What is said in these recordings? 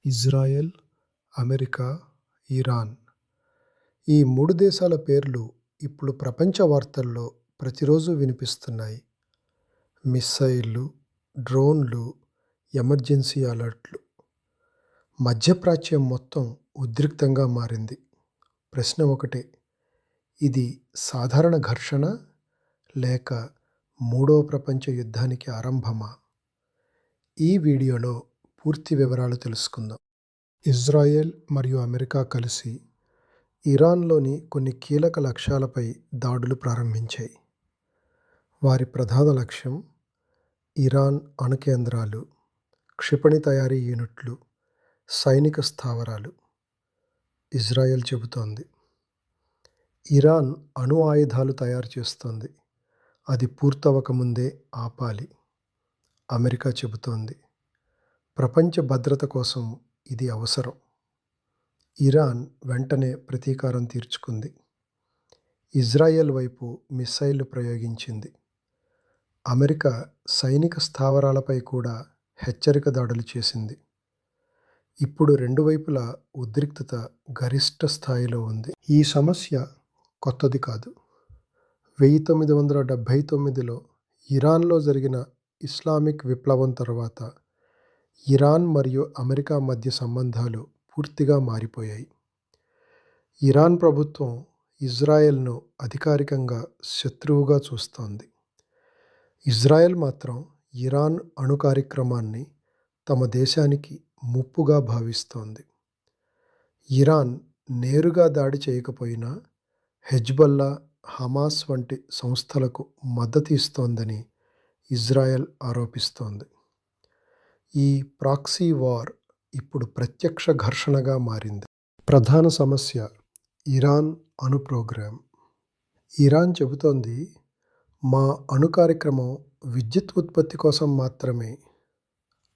Israel, America, Iran ఈ 3 దేశాల పేర్లు ఇప్పుడు ప్రపంచ వార్తల్లో ప్రతిరోజు వినిపిస్తున్నాయి. మిస్సైళ్లు, డ్రోన్లు, ఎమర్జెన్సీ అలర్ట్లు. మధ్యప్రాచ్యం మొత్తం ఉద్రిక్తంగా మారింది. ప్రశ్న ఒకటే, ఇది సాధారణ ఘర్షణ లేక మూడవ ప్రపంచ యుద్ధానికి ఆరంభమా? ఈ వీడియోలో పూర్తి వివరాలు తెలుసుకుందాం. ఇజ్రాయెల్ మరియు అమెరికా కలిసి ఇరాన్లోని కొన్ని కీలక లక్ష్యాలపై దాడులు ప్రారంభించాయి. వారి ప్రధాన లక్ష్యం ఇరాన్ అణు కేంద్రాలు, క్షిపణి తయారీ యూనిట్లు, సైనిక స్థావరాలు. ఇజ్రాయెల్ చెబుతోంది, ఇరాన్ అణు ఆయుధాలు తయారు చేస్తోంది, అది పూర్తవకముందే ఆపాలి. అమెరికా చెబుతోంది, ప్రపంచ భద్రత కోసం ఇది అవసరం. ఇరాన్ వెంటనే ప్రతీకారం తీర్చుకుంది. ఇజ్రాయెల్ వైపు మిస్సైళ్లు ప్రయోగించింది. అమెరికా సైనిక స్థావరాలపై కూడా హెచ్చరిక దాడులు చేసింది. ఇప్పుడు రెండు వైపులా ఉద్రిక్తత గరిష్ట స్థాయిలో ఉంది. ఈ సమస్య కొత్తది కాదు. 1979లో ఇరాన్లో జరిగిన ఇస్లామిక్ విప్లవం తర్వాత ఇరాన్ మరియు అమెరికా మధ్య సంబంధాలు పూర్తిగా మారిపోయాయి. ఇరాన్ ప్రభుత్వం ఇజ్రాయెల్ను అధికారికంగా శత్రువుగా చూస్తోంది. ఇజ్రాయెల్ మాత్రం ఇరాన్ అణు కార్యక్రమాన్ని తమ దేశానికి ముప్పుగా భావిస్తోంది. ఇరాన్ నేరుగా దాడి చేయకపోయినా హెజ్బొల్లా, హమాస్ వంటి సంస్థలకు మద్దతు ఇస్తోందని ఇజ్రాయెల్ ఆరోపిస్తోంది. ఈ ప్రాక్సీ వార్ ఇప్పుడు ప్రత్యక్ష ఘర్షణగా మారింది. ప్రధాన సమస్య ఇరాన్ అణు ప్రోగ్రాం. ఇరాన్ చెబుతోంది, మా అణు కార్యక్రమం విద్యుత్ ఉత్పత్తి కోసం మాత్రమే.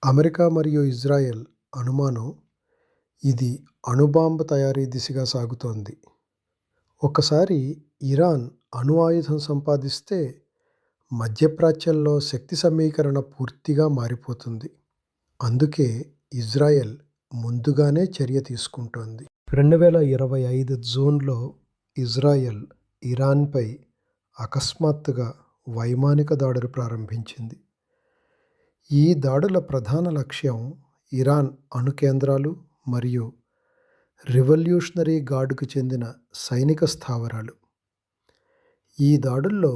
అమెరికా మరియు ఇజ్రాయెల్ అనుమానం, ఇది అణుబాంబు తయారీ దిశగా సాగుతోంది. ఒకసారి ఇరాన్ అణు ఆయుధం సంపాదిస్తే మధ్యప్రాచ్యంలో శక్తి సమీకరణ పూర్తిగా మారిపోతుంది. అందుకే ఇజ్రాయెల్ ముందుగానే చర్య తీసుకుంటోంది. 2025 జూన్లో ఇజ్రాయెల్ ఇరాన్పై అకస్మాత్తుగా వైమానిక దాడులు ప్రారంభించింది. ఈ దాడుల ప్రధాన లక్ష్యం ఇరాన్ అణు కేంద్రాలు మరియు రివల్యూషనరీ గార్డుకు చెందిన సైనిక స్థావరాలు. ఈ దాడుల్లో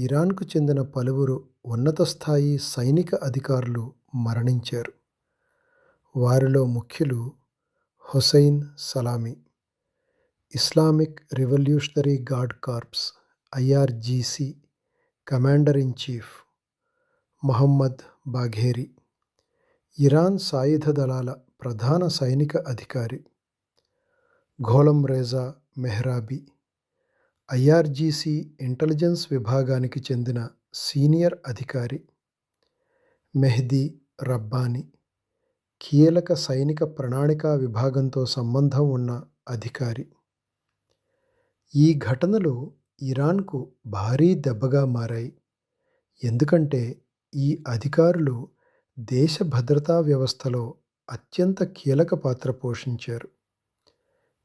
ఇరాన్కు చెందిన పలువురు ఉన్నత స్థాయి సైనిక అధికారులు మరణించారు. వారిలో ముఖ్యులు Hussein Salami, Islamic revolutionary guard corps (IRGC) commander in chief Mohammad Bagheri, Iran సాయుధ దళాల ప్రధాన సైనిక అధికారి ఘోలం రేజా మెహ్రాబీ, IRGC ఇంటెలిజెన్స్ విభాగానికి చెందిన సీనియర్ అధికారి మెహ్దీ రబ్బానీ, కీలక సైనిక ప్రణాళికా విభాగంతో సంబంధం ఉన్న అధికారి. ఈ ఘటనలు ఇరాన్కు భారీ దెబ్బగా మారాయి. ఎందుకంటే ఈ అధికారులు దేశ భద్రతా వ్యవస్థలో అత్యంత కీలక పాత్ర పోషించారు.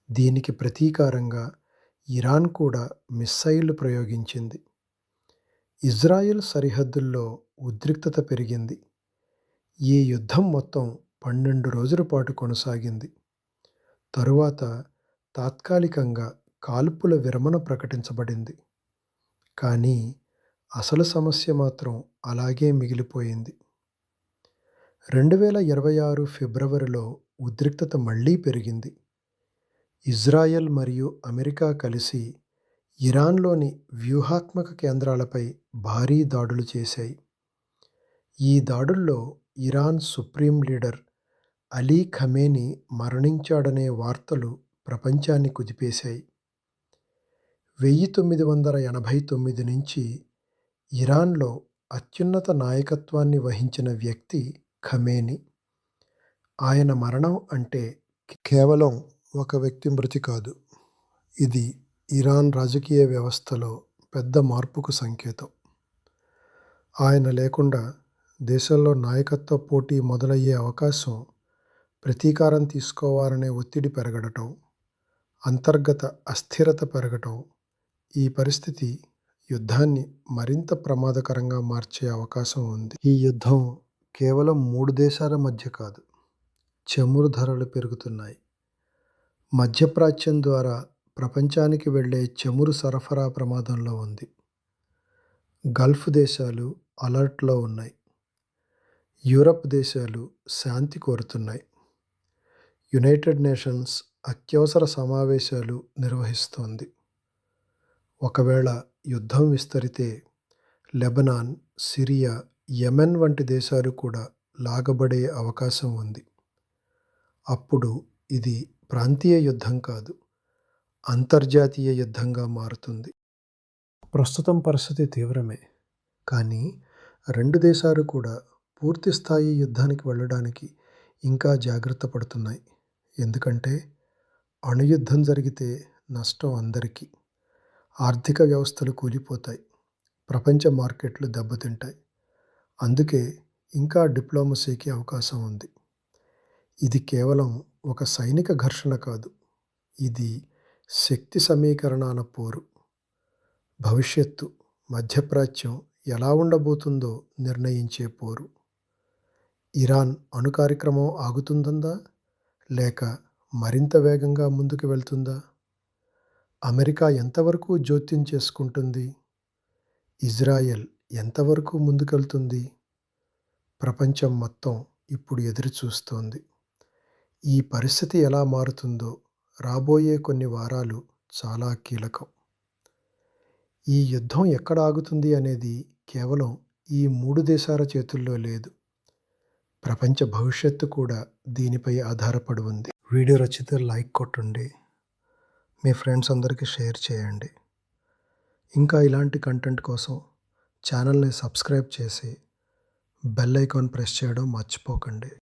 దీనికి ప్రతీకారంగా ఇరాన్ కూడా మిస్సైళ్లు ప్రయోగించింది. ఇజ్రాయెల్ సరిహద్దుల్లో ఉద్రిక్తత పెరిగింది. ఈ యుద్ధం మొత్తం 12 రోజుల పాటు కొనసాగింది. తరువాత తాత్కాలికంగా కాల్పుల విరమణ ప్రకటించబడింది. కానీ అసలు సమస్య మాత్రం అలాగే మిగిలిపోయింది. 2026 ఫిబ్రవరిలో ఉద్రిక్తత మళ్లీ పెరిగింది. ఇజ్రాయెల్ మరియు అమెరికా కలిసి ఇరాన్లోని వ్యూహాత్మక కేంద్రాలపై భారీ దాడులు చేశాయి. ఈ దాడుల్లో Iran supreme leader Ali Khamenei మరణించాడనే వార్తలు ప్రపంచాన్ని కుదిపేశాయి. 1989 నుంచి ఇరాన్లో అత్యున్నత నాయకత్వాన్ని వహించిన వ్యక్తి ఖమేనీ. ఆయన మరణం అంటే కేవలం ఒక వ్యక్తి మృతి కాదు, ఇది ఇరాన్ రాజకీయ వ్యవస్థలో పెద్ద మార్పుకు సంకేతం. ఆయన లేకుండా దేశంలో నాయకత్వ పోటీ మొదలయ్యే అవకాశం ప్రతీకారం తీసుకోవాలనే ఒత్తిడి పెరగడటం, అంతర్గత అస్థిరత పెరగటం, ఈ పరిస్థితి యుద్ధాన్ని మరింత ప్రమాదకరంగా మార్చే అవకాశం ఉంది. ఈ యుద్ధం కేవలం 3 దేశాల మధ్య కాదు, చమురు ధరలు పెరుగుతున్నాయి, మధ్యప్రాచ్యం ద్వారా ప్రపంచానికి వెళ్ళే చమురు సరఫరా ప్రమాదంలో ఉంది, గల్ఫ్ దేశాలు అలర్ట్లో ఉన్నాయి, యూరప్ దేశాలు శాంతి కోరుతున్నాయి, యునైటెడ్ నేషన్స్ అత్యవసర సమావేశాలు నిర్వహిస్తోంది. ఒకవేళ యుద్ధం విస్తరితే లెబనాన్, సిరియా, యెమెన్ వంటి దేశాలు కూడా లాగబడే అవకాశం ఉంది. అప్పుడు ఇది ప్రాంతీయ యుద్ధం కాదు, అంతర్జాతీయ యుద్ధంగా మారుతుంది. ప్రస్తుతం పరిస్థితి తీవ్రమే, కానీ 2 దేశాలు కూడా పూర్తి స్థాయి యుద్ధానికి వెళ్ళడానికి ఇంకా జాగ్రత్త పడుతున్నాయి. ఎందుకంటే అణుయుద్ధం జరిగితే నష్టం అందరికీ. ఆర్థిక వ్యవస్థలు కూలిపోతాయి, ప్రపంచ మార్కెట్లు దెబ్బతింటాయి. అందుకే ఇంకా డిప్లొమసీకి అవకాశం ఉంది. ఇది కేవలం ఒక సైనిక ఘర్షణ కాదు, ఇది శక్తి సమీకరణాల పోరు. భవిష్యత్తు మధ్యప్రాచ్యం ఎలా ఉండబోతుందో నిర్ణయించే పోరు. ఇరాన్ అణు కార్యక్రమం ఆగుతుందా లేక మరింత వేగంగా ముందుకు వెళ్తుందా? అమెరికా ఎంతవరకు జోక్యం చేసుకుంటుంది? ఇజ్రాయెల్ ఎంతవరకు ముందుకెళ్తుంది? ప్రపంచం మొత్తం ఇప్పుడు ఎదురు చూస్తోంది. ఈ పరిస్థితి ఎలా మారుతుందో రాబోయే కొన్ని వారాలు చాలా కీలకం. ఈ యుద్ధం ఎక్కడ ఆగుతుంది అనేది కేవలం ఈ 3 దేశాల చేతుల్లో లేదు, ప్రపంచ భవిష్యత్తు కూడా దీనిపై ఆధారపడి ఉంది. వీడియో నచ్చితే లైక్ కొట్టండి, మీ ఫ్రెండ్స్ అందరికీ షేర్ చేయండి. ఇంకా ఇలాంటి కంటెంట్ కోసం ఛానల్ని సబ్స్క్రైబ్ చేసి బెల్ ఐకాన్ ప్రెస్ చేయడం మర్చిపోకండి.